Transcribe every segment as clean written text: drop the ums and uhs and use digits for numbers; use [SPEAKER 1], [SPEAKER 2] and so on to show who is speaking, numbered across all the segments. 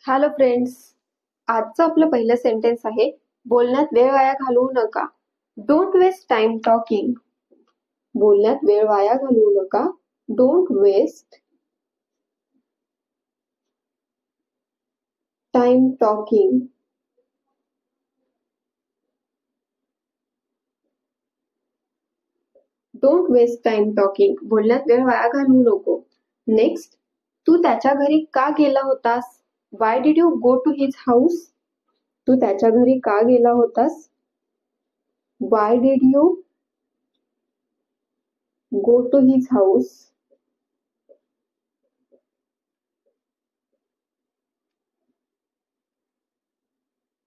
[SPEAKER 1] Hello friends, आजचं आपलं पहिलं सेंटेन्स आहे बोलण्यात वेळ वाया घालवू नका. Don't waste time talking. बोलण्यात वेळ वाया घालवू नका. Don't waste time talking. Don't waste time talking. बोलण्यात वेळ वाया घालवू नको. नेक्स्ट, तू त्याच्या घरी का गेला होतास? Why did you go to his house? तू त्याच्या घरी का गेला होतास? Why did you go to his house?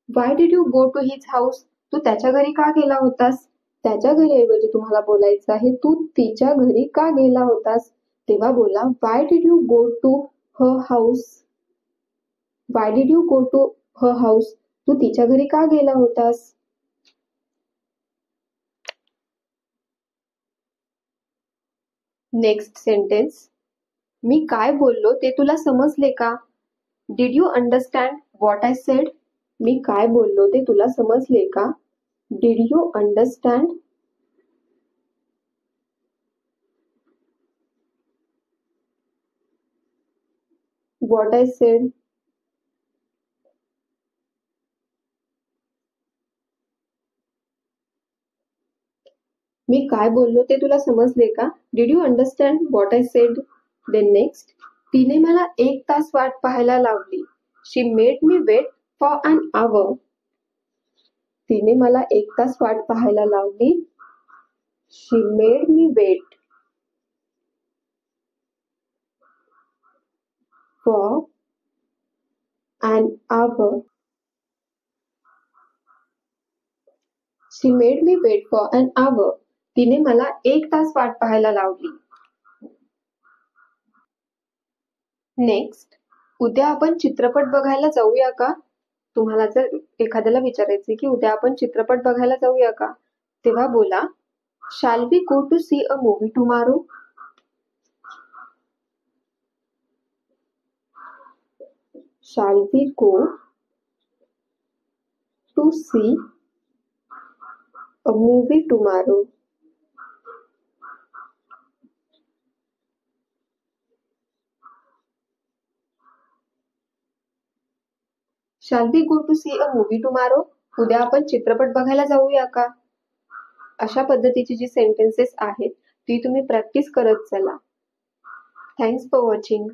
[SPEAKER 1] Why did you go to his house? तू त्याच्या घरी का गेला होतास? त्याच्या घरी ऐवजी तुम्हाला बोलायचं आहे तू तिच्या घरी का गेला होतास. तेव्हा बोला Why did you go to her house? Why did you go to her house? तू तिच्या घरी का गेला होतास? नेक्स्ट सेंटेन्स, मी काय बोललो ते तुला समजले का? Did you understand what I said? मी काय बोललो ते तुला समजले का? Did you understand what I said? मी काय बोललो ते तुला समजले का? Did you understand what I said? Then next, तिने मला 1 तास वाट पाहायला लावली. She made me wait for an hour. तिने मला 1 तास वाट पाहायला लावली. She made me wait for an hour. She made me wait for an hour. तिने मला 1 तास वाट पाहायला लावली. नेक्स्ट, उद्या आपण चित्रपट बघायला जाऊया का? तुम्हाला जर एखाद्याला विचारायचे की उद्या आपण चित्रपट बघायला जाऊया का, तेव्हा बोला Shall we go to see a movie tomorrow? Shall we go to see a movie tomorrow? Shall we go to see a movie tomorrow? उद्या आपण चित्रपट बघायला जाऊया का? अशा पद्धतीची जी सेंटेन्सेस आहेत ती तुम्ही प्रॅक्टिस करत चला. Thanks for watching.